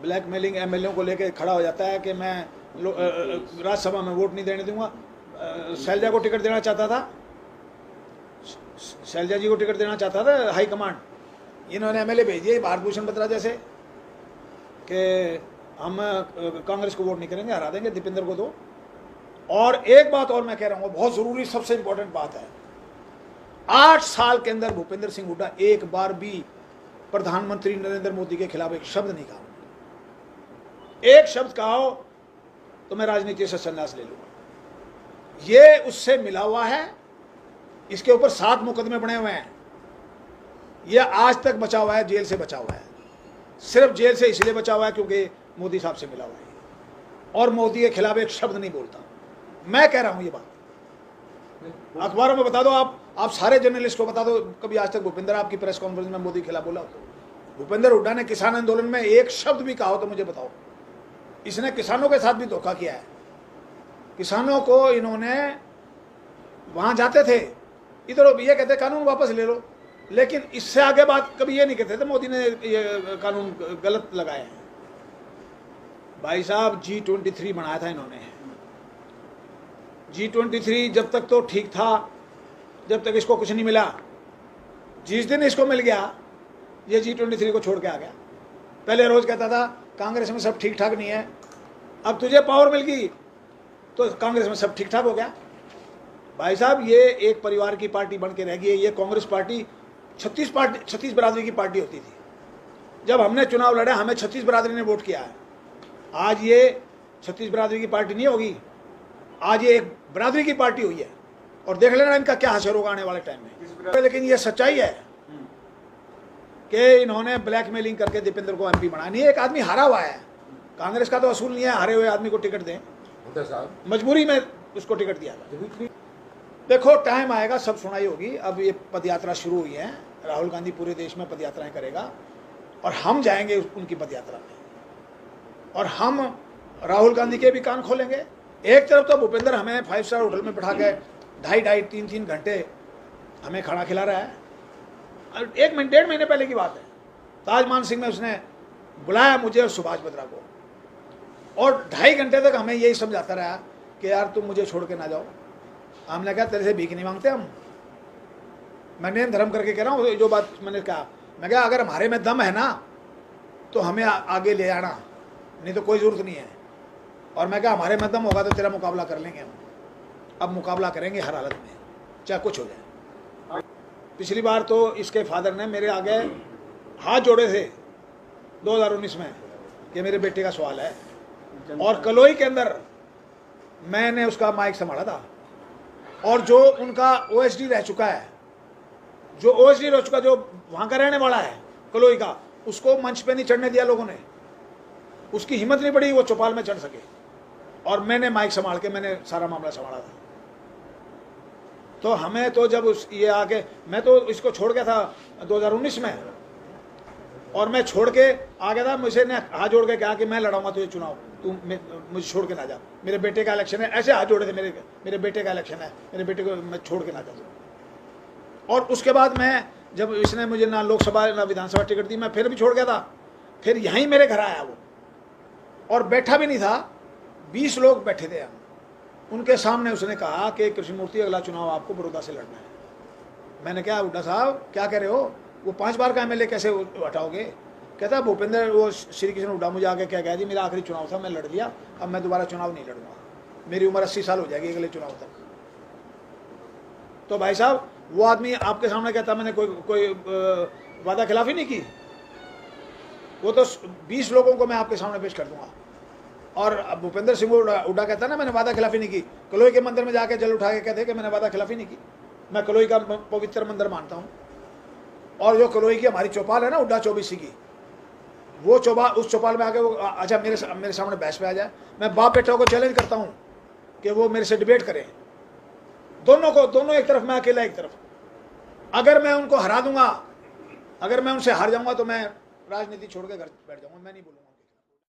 Blackmailing MLA को लेके खड़ा हो जाता है कि मैं राज्यसभा में वोट नहीं देने दूंगा। शैलजा को टिकट देना चाहता था, शैलजा जी को टिकट देना चाहता था हाई कमांड, इन्होंने एमएलए भेज दिए भारत भूषण बत्रा जैसे कि हम कांग्रेस को वोट नहीं करेंगे, हरा देंगे, दीपेंद्र को दो। और एक बात और मैं कह रहा हूँ, बहुत ज़रूरी सबसे इंपॉर्टेंट बात है, 8 साल के अंदर भूपेंद्र सिंह हुड्डा एक बार भी प्रधानमंत्री नरेंद्र मोदी के खिलाफ एक शब्द नहीं कहा। एक शब्द कहा हो तो मैं राजनीति से संन्यास ले लूंगा। ये उससे मिला हुआ है, इसके ऊपर 7 मुकदमे बने हुए हैं, ये आज तक बचा हुआ है, जेल से बचा हुआ है। सिर्फ जेल से इसलिए बचा हुआ है क्योंकि मोदी साहब से मिला हुआ है, और मोदी के खिलाफ एक शब्द नहीं बोलता। मैं कह रहा हूं ये बात, अखबारों में बता दो, आप सारे जर्नलिस्ट को बता दो, कभी आज तक भूपेंद्र आपकी प्रेस कॉन्फ्रेंस में मोदी के खिलाफ बोला हो? भूपेंद्र हुड्डा ने किसान आंदोलन में एक शब्द भी कहा हो तो मुझे बताओ। इसने किसानों के साथ भी धोखा किया है। किसानों को इन्होंने, वहां जाते थे, इधर ये कहते कानून वापस ले लो, लेकिन इससे आगे बात कभी ये नहीं कहते थे मोदी ने ये कानून गलत लगाए हैं। भाई साहब G23 बनाया था इन्होंने। G23 जब तक तो ठीक था, जब तक इसको कुछ नहीं मिला। जिस दिन इसको मिल गया, ये G23 को छोड़ के आ गया। पहले रोज कहता था कांग्रेस में सब ठीक ठाक नहीं है, अब तुझे पावर मिल गई तो कांग्रेस में सब ठीक ठाक हो गया। भाई साहब ये एक परिवार की पार्टी बन के रह गई है। ये कांग्रेस पार्टी 36 बरादरी की पार्टी होती थी। जब हमने चुनाव लड़ा, हमें 36 बरादरी ने वोट किया है। आज ये 36 बरादरी की पार्टी नहीं होगी, आज ये एक बरादरी की पार्टी हुई है। और देख लेना इनका क्या असर होगा आने वाले टाइम में। लेकिन ये सच्चाई है कि इन्होंने ब्लैकमेलिंग करके दीपेंद्र को एमपी बनाया। नहीं, एक आदमी हारा हुआ है, कांग्रेस का तो असूल नहीं है हारे हुए आदमी को टिकट दें, मजबूरी में उसको टिकट दिया था। देखो टाइम आएगा, सब सुनाई होगी। अब ये पदयात्रा शुरू हुई है, राहुल गांधी पूरे देश में पदयात्राएं करेगा और हम जाएंगे उनकी पदयात्रा में, और हम राहुल गांधी के भी कान खोलेंगे। एक तरफ तो भूपेंद्र हमें 5 स्टार होटल में बिठा के 2.5 3 घंटे हमें खाना खिला रहा है। 1 महीने पहले की बात है, ताज मान सिंह में उसने बुलाया मुझे और सुभाष बत्रा को, और 2.5 घंटे तक हमें यही समझाता रहा कि यार तुम मुझे छोड़ के ना जाओ। हमने कहा तेरे से भीख नहीं मांगते हम, मैंने धर्म करके कह रहा हूँ जो बात मैंने कहा। मैं कहा अगर हमारे में दम है ना तो हमें आगे ले आना, नहीं तो कोई ज़रूरत नहीं है। और मैं कहा हमारे में दम होगा तो तेरा मुकाबला कर लेंगे हम। अब मुकाबला करेंगे हर हालत में, चाहे कुछ हो जाए। पिछली बार तो इसके फादर ने मेरे आगे हाथ जोड़े थे 2019 में कि मेरे बेटे का सवाल है, और कलोई के अंदर मैंने उसका माइक संभाला था। और जो उनका OSD रह चुका है, जो वहाँ का रहने वाला है कलोई का, उसको मंच पे नहीं चढ़ने दिया लोगों ने। उसकी हिम्मत नहीं पड़ी वो चौपाल में चढ़ सके, और मैंने माइक संभाल के मैंने सारा मामला संभाला था। तो हमें तो जब ये आके, मैं तो इसको छोड़ गया था 2019 में, और मैं छोड़ के आ गया था। मुझे ने हाथ जोड़ के कहा कि मैं लड़ाऊंगा तुझे चुनाव, तू मुझे छोड़ के ना जा, मेरे बेटे का इलेक्शन है। ऐसे हाथ जोड़े थे, मेरे बेटे का इलेक्शन है, मेरे बेटे को मैं छोड़ के ना जा। और उसके बाद मैं, जब इसने मुझे ना लोकसभा ना विधानसभा टिकट दी, मैं फिर भी छोड़ गया था। फिर यहीं मेरे घर आया वो, और बैठा भी नहीं था, 20 लोग बैठे थे। उनके सामने उसने कहा कि कृष्णमूर्ति अगला चुनाव आपको बड़ौदा से लड़ना है। मैंने कहा हुड्डा साहब क्या कह रहे हो, वो 5 बार का एमएलए कैसे हटाओगे? कहता भूपेंद्र, वो श्री कृष्ण हुड्डा मुझे आके क्या कह दी, मेरा आखिरी चुनाव था, मैं लड़ लिया, अब मैं दोबारा चुनाव नहीं लड़ूंगा, मेरी उम्र 80 साल हो जाएगी अगले चुनाव तक। तो भाई साहब वो आदमी आपके सामने कहता मैंने कोई वादा खिलाफी नहीं की, वो तो 20 लोगों को मैं आपके सामने पेश कर दूंगा। और भूपेंद्र सिंह हुड्डा कहता ना मैंने वादा खिलाफी नहीं की, कलोई के मंदिर में जाके जल उठा के कहते कि मैंने वादा खिलाफी नहीं की। मैं कलोई का पवित्र मंदिर मानता हूँ, और जो कलोई की हमारी चौपाल है ना हुड्डा 24 की, वो उस चौपाल में आके वो अच्छा मेरे सामने बहस पे आ जाए। मैं बाप बेटा को चैलेंज करता हूँ कि वो मेरे से डिबेट करें, दोनों एक तरफ, मैं अकेला एक तरफ। अगर मैं उनको हरा दूंगा, अगर मैं उनसे हार जाऊंगा तो मैं राजनीति छोड़ के घर बैठ जाऊंगा, मैं नहीं बोलूँगा।